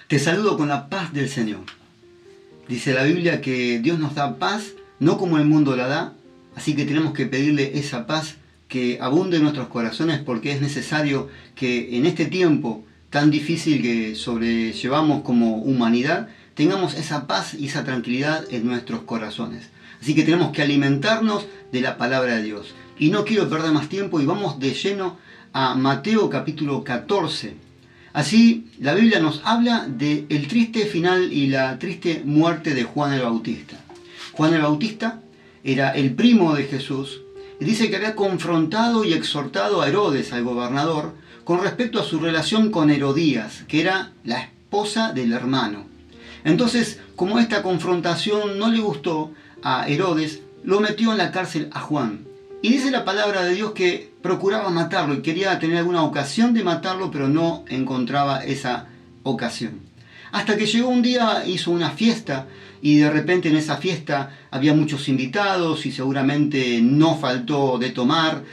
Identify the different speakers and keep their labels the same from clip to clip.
Speaker 1: Te saludo con la paz del Señor. Dice la Biblia que Dios nos da paz, no como el mundo la da, así que tenemos que pedirle esa paz que abunde en nuestros corazones, porque es necesario que en este tiempo tan difícil que sobrellevamos como humanidad, tengamos esa paz y esa tranquilidad en nuestros corazones. Así que tenemos que alimentarnos de la palabra de Dios. Y no quiero perder más tiempo y vamos de lleno a Mateo capítulo 14. Así, la Biblia nos habla del triste final y la triste muerte de Juan el Bautista. Juan el Bautista era el primo de Jesús y dice que había confrontado y exhortado a Herodes, al gobernador, con respecto a su relación con Herodías, que era la esposa del hermano. Entonces, como esta confrontación no le gustó a Herodes, lo metió en la cárcel a Juan. Y dice la palabra de Dios que procuraba matarlo y quería tener alguna ocasión de matarlo, pero no encontraba esa ocasión. Hasta que llegó un día, hizo una fiesta y de repente en esa fiesta había muchos invitados y seguramente no faltó de tomar,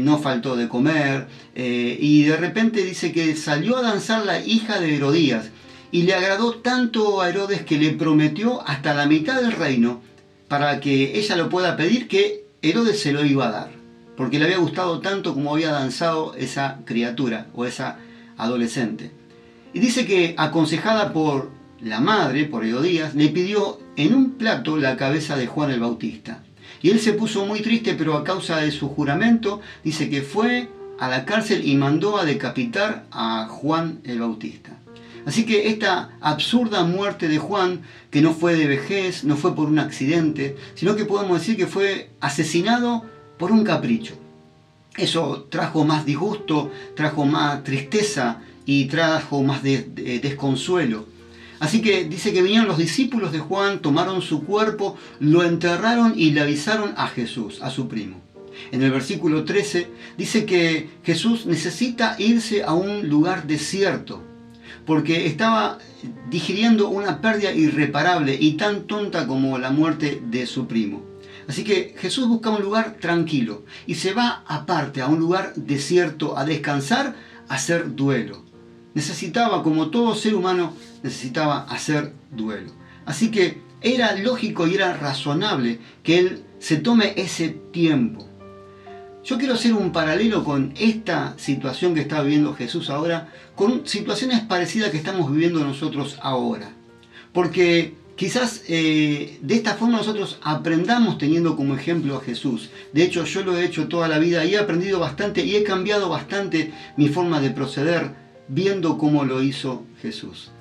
Speaker 1: no faltó de comer. Y de repente dice que salió a danzar la hija de Herodías y le agradó tanto a Herodes que le prometió hasta la mitad del reino para que ella lo pueda pedir, que Herodes se lo iba a dar, porque le había gustado tanto como había danzado esa criatura o esa adolescente. Y dice que, aconsejada por la madre, por Herodías, le pidió en un plato la cabeza de Juan el Bautista. Y él se puso muy triste, pero a causa de su juramento, dice que fue a la cárcel y mandó a decapitar a Juan el Bautista. Así que esta absurda muerte de Juan, que no fue de vejez, no fue por un accidente, sino que podemos decir que fue asesinado por un capricho. Eso trajo más disgusto, trajo más tristeza y trajo más desconsuelo. Así que dice que vinieron los discípulos de Juan, tomaron su cuerpo, lo enterraron y le avisaron a Jesús, a su primo. En el versículo 13 dice que Jesús necesita irse a un lugar desierto, porque estaba digiriendo una pérdida irreparable y tan tonta como la muerte de su primo. Así que Jesús busca un lugar tranquilo y se va aparte, a un lugar desierto, a descansar, a hacer duelo. Necesitaba, como todo ser humano, necesitaba hacer duelo. Así que era lógico y era razonable que Él se tome ese tiempo. Yo quiero hacer un paralelo con esta situación que está viviendo Jesús ahora, con situaciones parecidas que estamos viviendo nosotros ahora. Porque quizás de esta forma nosotros aprendamos teniendo como ejemplo a Jesús. De hecho, yo lo he hecho toda la vida y he aprendido bastante y he cambiado bastante mi forma de proceder viendo cómo lo hizo Jesús.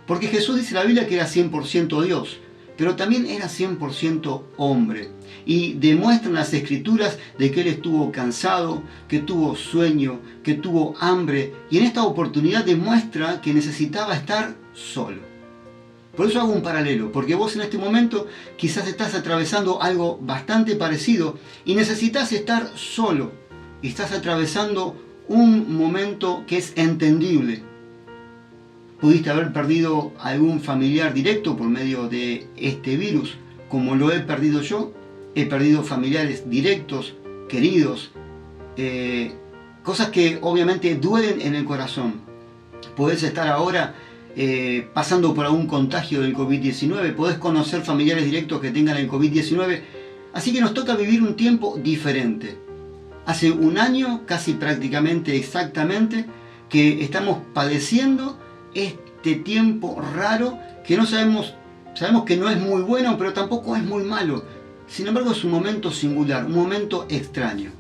Speaker 1: Porque Jesús dice en la Biblia que era 100% Dios, pero también era 100% hombre. Y demuestran las Escrituras de que Él estuvo cansado, que tuvo sueño, que tuvo hambre. Y en esta oportunidad demuestra que necesitaba estar solo. Por eso hago un paralelo, porque vos en este momento quizás estás atravesando algo bastante parecido y necesitas estar solo. Y estás atravesando un momento que es entendible. Pudiste haber perdido a algún familiar directo por medio de este virus, como lo he perdido yo. He perdido familiares directos, queridos, cosas que obviamente duelen en el corazón. Podés estar ahora pasando por algún contagio del COVID-19, podés conocer familiares directos que tengan el COVID-19, así que nos toca vivir un tiempo diferente. Hace un año, casi prácticamente exactamente, que estamos padeciendo este tiempo raro que no sabemos que no es muy bueno, pero tampoco es muy malo. Sin embargo, es un momento singular, un momento extraño.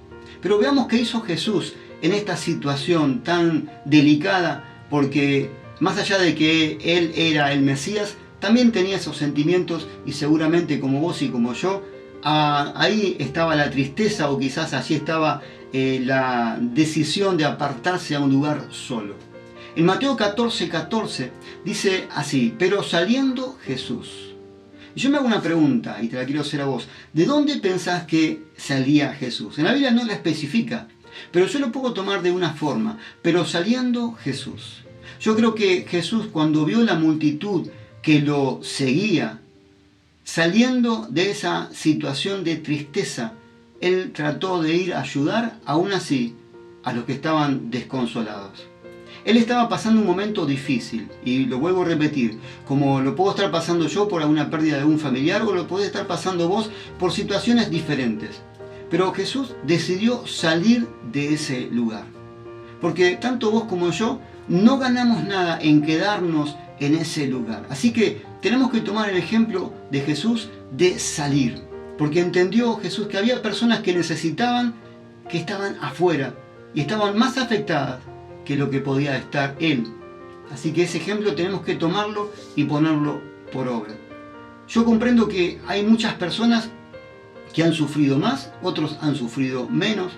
Speaker 1: Pero veamos qué hizo Jesús en esta situación tan delicada, porque más allá de que Él era el Mesías, también tenía esos sentimientos y seguramente como vos y como yo, ahí estaba la tristeza o quizás allí estaba la decisión de apartarse a un lugar solo. En Mateo 14:14 dice así: pero saliendo Jesús. Y yo me hago una pregunta y te la quiero hacer a vos. ¿De dónde pensás que salía Jesús? En la Biblia no la especifica, pero yo lo puedo tomar de una forma. Pero saliendo Jesús. Yo creo que Jesús, cuando vio la multitud que lo seguía, saliendo de esa situación de tristeza, Él trató de ir a ayudar, aún así, a los que estaban desconsolados. Él estaba pasando un momento difícil, y lo vuelvo a repetir, como lo puedo estar pasando yo por alguna pérdida de un familiar, o lo podés estar pasando vos por situaciones diferentes. Pero Jesús decidió salir de ese lugar. Porque tanto vos como yo no ganamos nada en quedarnos en ese lugar. Así que tenemos que tomar el ejemplo de Jesús de salir. Porque entendió Jesús que había personas que necesitaban, que estaban afuera y estaban más afectadas que lo que podía estar Él. Así que ese ejemplo tenemos que tomarlo y ponerlo por obra. Yo comprendo que hay muchas personas que han sufrido más, otros han sufrido menos,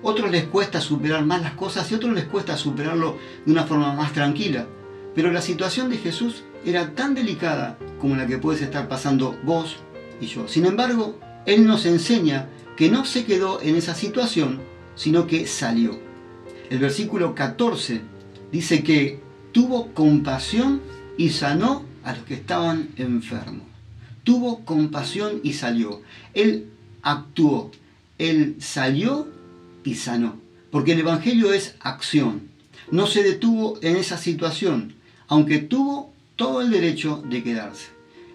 Speaker 1: otros les cuesta superar más las cosas y otros les cuesta superarlo de una forma más tranquila. Pero la situación de Jesús era tan delicada como la que puedes estar pasando vos y yo. Sin embargo, Él nos enseña que no se quedó en esa situación, sino que salió. El versículo 14 dice que tuvo compasión y sanó a los que estaban enfermos. Tuvo compasión y salió. Él actuó, Él salió y sanó. Porque el Evangelio es acción. No se detuvo en esa situación, aunque tuvo todo el derecho de quedarse.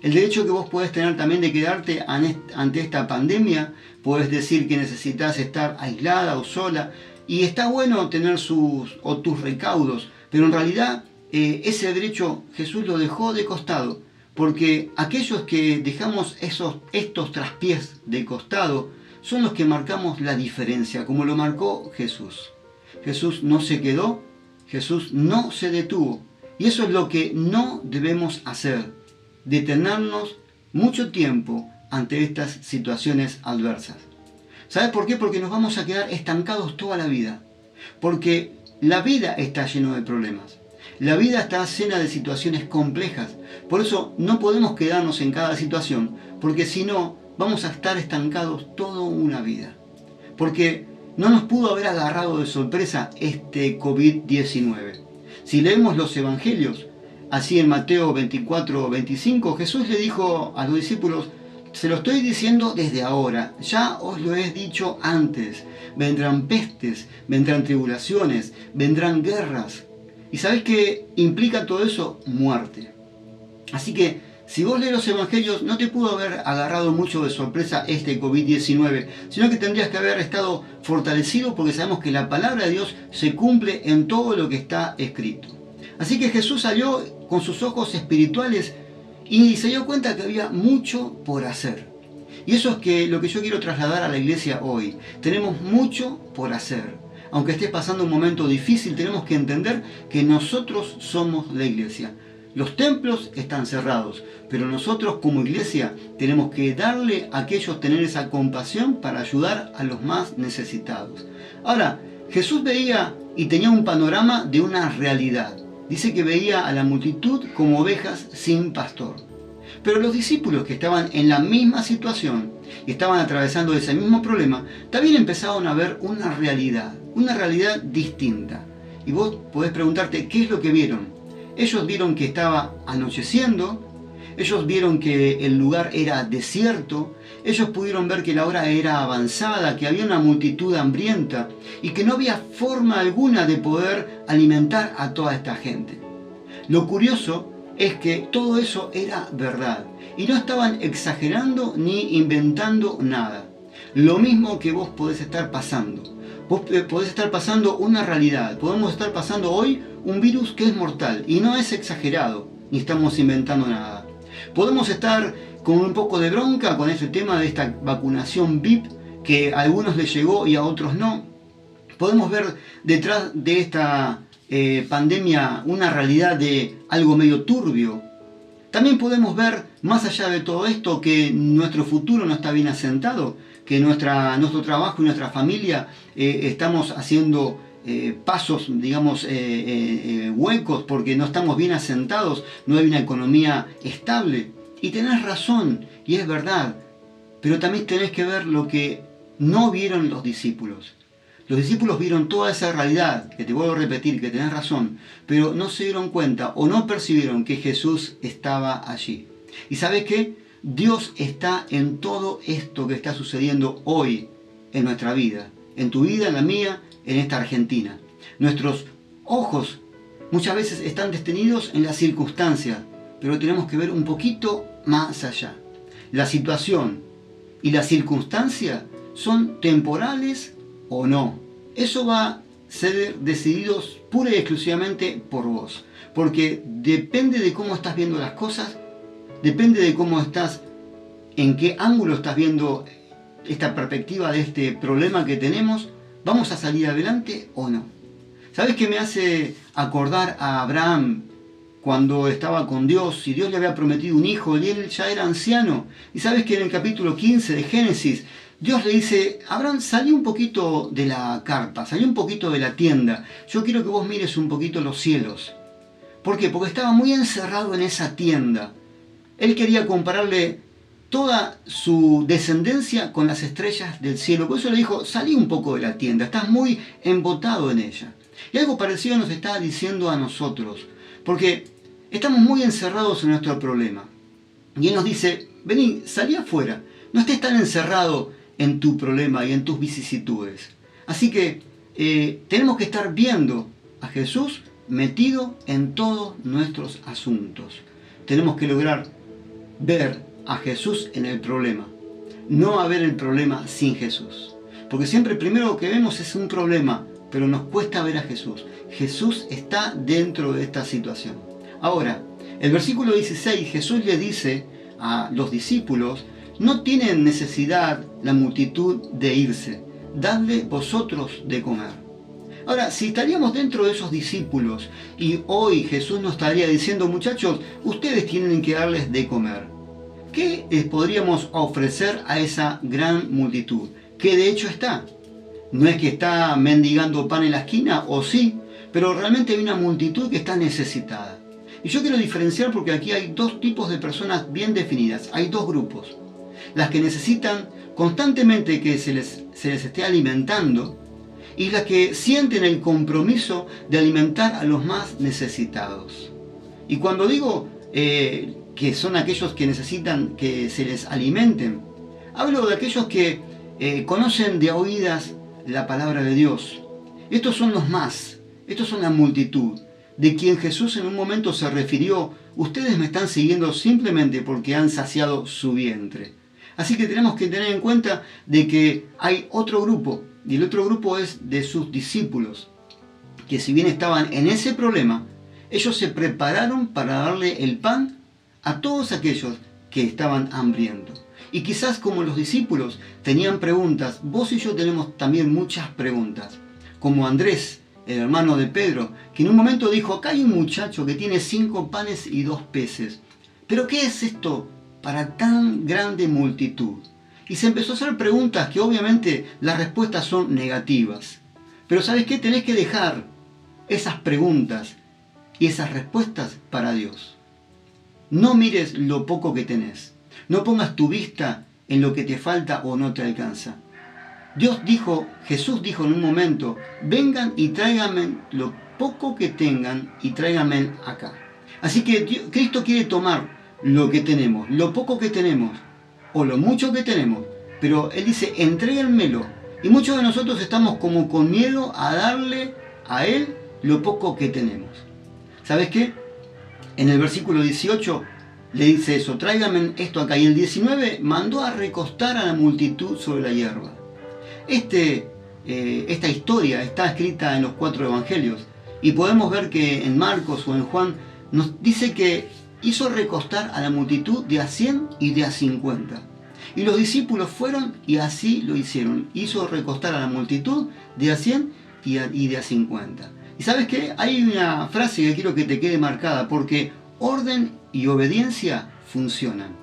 Speaker 1: El derecho que vos podés tener también de quedarte ante esta pandemia, podés decir que necesitas estar aislada o sola, y está bueno tener tus recaudos, pero en realidad ese derecho Jesús lo dejó de costado, porque aquellos que dejamos estos traspiés de costado son los que marcamos la diferencia, como lo marcó Jesús. Jesús no se quedó, Jesús no se detuvo, y eso es lo que no debemos hacer, detenernos mucho tiempo ante estas situaciones adversas. ¿Sabes por qué? Porque nos vamos a quedar estancados toda la vida. Porque la vida está llena de problemas. La vida está llena de situaciones complejas. Por eso no podemos quedarnos en cada situación, porque si no, vamos a estar estancados toda una vida. Porque no nos pudo haber agarrado de sorpresa este COVID-19. Si leemos los evangelios, así en Mateo 24-25, Jesús le dijo a los discípulos: se lo estoy diciendo desde ahora, ya os lo he dicho antes, vendrán pestes, vendrán tribulaciones, vendrán guerras. ¿Y sabéis qué implica todo eso? Muerte. Así que si vos lees los evangelios, no te pudo haber agarrado mucho de sorpresa este COVID-19, sino que tendrías que haber estado fortalecido, porque sabemos que la palabra de Dios se cumple en todo lo que está escrito. Así que Jesús salió con sus ojos espirituales y se dio cuenta que había mucho por hacer. Y eso es lo que yo quiero trasladar a la iglesia hoy. Tenemos mucho por hacer. Aunque estés pasando un momento difícil, tenemos que entender que nosotros somos la iglesia. Los templos están cerrados, pero nosotros como iglesia tenemos que darle a aquellos, tener esa compasión para ayudar a los más necesitados. Ahora, Jesús veía y tenía un panorama de una realidad. Dice que veía a la multitud como ovejas sin pastor. Pero los discípulos que estaban en la misma situación y estaban atravesando ese mismo problema, también empezaron a ver una realidad distinta. Y vos podés preguntarte, ¿qué es lo que vieron? Ellos vieron que estaba anocheciendo, ellos vieron que el lugar era desierto, ellos pudieron ver que la hora era avanzada, que había una multitud hambrienta y que no había forma alguna de poder alimentar a toda esta gente. Lo curioso es que todo eso era verdad y no estaban exagerando ni inventando nada. Lo mismo que vos podés estar pasando. Vos podés estar pasando una realidad. Podemos estar pasando hoy un virus que es mortal y no es exagerado, ni estamos inventando nada. Podemos estar con un poco de bronca con este tema de esta vacunación VIP, que a algunos les llegó y a otros no. Podemos ver detrás de esta pandemia una realidad de algo medio turbio. También podemos ver, más allá de todo esto, que nuestro futuro no está bien asentado, que nuestro trabajo y nuestra familia estamos haciendo pasos, digamos, huecos, porque no estamos bien asentados, no hay una economía estable. Y tenés razón, y es verdad, pero también tenés que ver lo que no vieron los discípulos. Los discípulos vieron toda esa realidad, que te vuelvo a repetir, que tenés razón, pero no se dieron cuenta o no percibieron que Jesús estaba allí. ¿Y sabes qué? Dios está en todo esto que está sucediendo hoy en nuestra vida, en tu vida, en la mía, en esta Argentina. Nuestros ojos muchas veces están detenidos en las circunstancias, pero tenemos que ver un poquito más allá. La situación y la circunstancia son temporales o no. Eso va a ser decidido pura y exclusivamente por vos. Porque depende de cómo estás viendo las cosas, depende de cómo estás, en qué ángulo estás viendo esta perspectiva de este problema que tenemos, ¿vamos a salir adelante o no? ¿Sabes qué me hace acordar a Abraham cuando estaba con Dios y Dios le había prometido un hijo y él ya era anciano? Y sabes que en el capítulo 15 de Génesis, Dios le dice: Abraham, salí un poquito de la carpa, salí un poquito de la tienda, yo quiero que vos mires un poquito los cielos. ¿Por qué? Porque estaba muy encerrado en esa tienda. Él quería compararle toda su descendencia con las estrellas del cielo. Por eso le dijo: salí un poco de la tienda, estás muy embotado en ella. Y algo parecido nos está diciendo a nosotros, porque estamos muy encerrados en nuestro problema. Y Él nos dice: vení, salí afuera, no estés tan encerrado en tu problema y en tus vicisitudes. Así que tenemos que estar viendo a Jesús metido en todos nuestros asuntos. Tenemos que lograr ver a Jesús en el problema, no a ver el problema sin Jesús. Porque siempre primero lo que vemos es un problema, pero nos cuesta ver a Jesús. Jesús está dentro de esta situación. Ahora, el versículo 16, Jesús le dice a los discípulos: no tienen necesidad la multitud de irse, dadle vosotros de comer. Ahora, si estaríamos dentro de esos discípulos y hoy Jesús nos estaría diciendo: muchachos, ustedes tienen que darles de comer, ¿qué les podríamos ofrecer a esa gran multitud? Que de hecho está. No es que está mendigando pan en la esquina, o sí, pero realmente hay una multitud que está necesitada. Y yo quiero diferenciar, porque aquí hay dos tipos de personas bien definidas. Hay dos grupos: las que necesitan constantemente que se les esté alimentando, y las que sienten el compromiso de alimentar a los más necesitados. Y cuando digo que son aquellos que necesitan que se les alimenten, hablo de aquellos que conocen de oídas la palabra de Dios. Estos son los más, estos son la multitud, de quien Jesús en un momento se refirió: ustedes me están siguiendo simplemente porque han saciado su vientre. Así que tenemos que tener en cuenta de que hay otro grupo, y el otro grupo es de sus discípulos, que si bien estaban en ese problema, ellos se prepararon para darle el pan a todos aquellos que estaban hambrientos. Y quizás, como los discípulos tenían preguntas, vos y yo tenemos también muchas preguntas. Como Andrés, el hermano de Pedro, que en un momento dijo: acá hay un muchacho que tiene 5 panes y 2 peces. ¿Pero qué es esto para tan grande multitud? Y se empezó a hacer preguntas que obviamente las respuestas son negativas. Pero ¿sabes qué? Tenés que dejar esas preguntas y esas respuestas para Dios. No mires lo poco que tenés. No pongas tu vista en lo que te falta o no te alcanza. Dios dijo, Jesús dijo en un momento: vengan y tráiganme lo poco que tengan y tráiganme acá. Así que Cristo quiere tomar lo que tenemos, lo poco que tenemos o lo mucho que tenemos, pero Él dice: entréguenmelo. Y muchos de nosotros estamos como con miedo a darle a Él lo poco que tenemos. ¿Sabes qué? En el versículo 18 le dice eso: tráigame esto acá. Y el 19 mandó a recostar a la multitud sobre la hierba. Esta historia está escrita en los 4 evangelios, y podemos ver que en Marcos o en Juan nos dice que hizo recostar a la multitud de a 100 y de a 50. Y los discípulos fueron y así lo hicieron. Hizo recostar a la multitud de a 100 y de a 50. ¿Y sabes qué? Hay una frase que quiero que te quede marcada, porque orden y obediencia funcionan.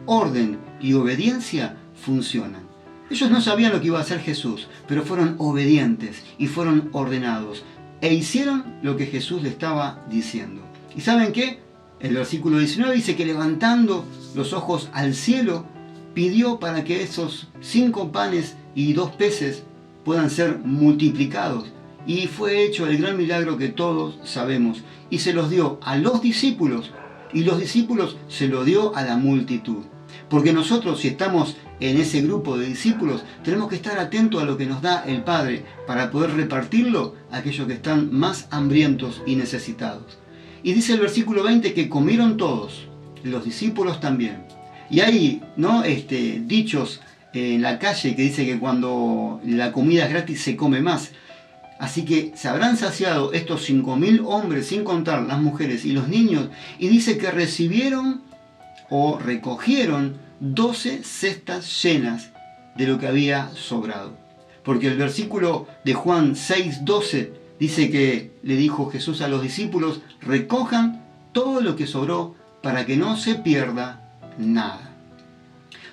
Speaker 1: Orden y obediencia funcionan. Ellos no sabían lo que iba a hacer Jesús, pero fueron obedientes y fueron ordenados e hicieron lo que Jesús le estaba diciendo. ¿Y saben qué? El versículo 19 dice que levantando los ojos al cielo, pidió para que esos 5 panes y 2 peces puedan ser multiplicados. Y fue hecho el gran milagro que todos sabemos. Y se los dio a los discípulos, y los discípulos se lo dio a la multitud. Porque nosotros, si estamos en ese grupo de discípulos, tenemos que estar atentos a lo que nos da el Padre para poder repartirlo a aquellos que están más hambrientos y necesitados. Y dice el versículo 20 que comieron todos, los discípulos también. Y hay, ¿no?, dichos en la calle que dice que cuando la comida es gratis se come más. Así que se habrán saciado estos 5.000 hombres, sin contar las mujeres y los niños, y dice que recibieron o recogieron 12 cestas llenas de lo que había sobrado. Porque el versículo de Juan 6:12 dice que le dijo Jesús a los discípulos: recojan todo lo que sobró para que no se pierda nada.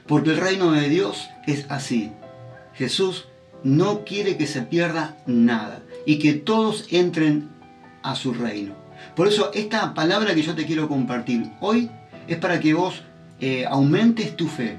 Speaker 1: Porque el reino de Dios es así. Jesús no quiere que se pierda nada y que todos entren a su reino. Por eso esta palabra que yo te quiero compartir hoy es para que vos aumentes tu fe,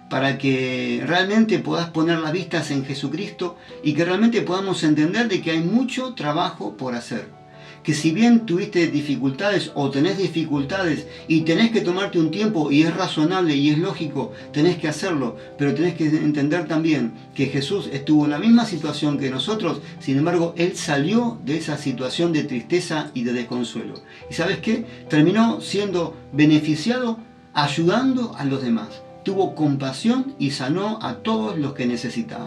Speaker 1: para que realmente puedas poner las vistas en Jesucristo y que realmente podamos entender de que hay mucho trabajo por hacer. Que si bien tuviste dificultades o tenés dificultades y tenés que tomarte un tiempo, y es razonable y es lógico, tenés que hacerlo, pero tenés que entender también que Jesús estuvo en la misma situación que nosotros, sin embargo, Él salió de esa situación de tristeza y de desconsuelo. ¿Y sabes qué? Terminó siendo beneficiado ayudando a los demás. Tuvo compasión y sanó a todos los que necesitaban.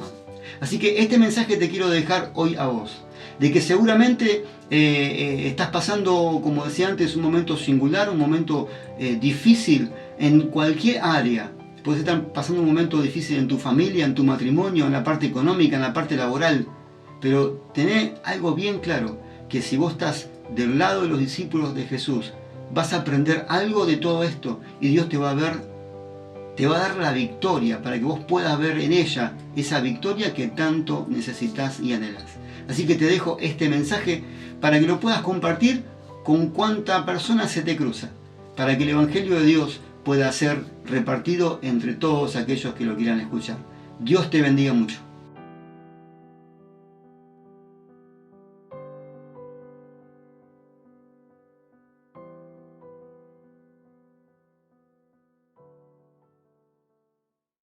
Speaker 1: Así que este mensaje te quiero dejar hoy a vos, de que seguramente estás pasando, como decía antes, un momento singular, un momento difícil en cualquier área. Puedes estar pasando un momento difícil en tu familia, en tu matrimonio, en la parte económica, en la parte laboral. Pero tené algo bien claro, que si vos estás del lado de los discípulos de Jesús, vas a aprender algo de todo esto y Dios te va a dar la victoria para que vos puedas ver en ella esa victoria que tanto necesitas y anhelas. Así que te dejo este mensaje para que lo puedas compartir con cuanta persona se te cruza, para que el Evangelio de Dios pueda ser repartido entre todos aquellos que lo quieran escuchar. Dios te bendiga mucho.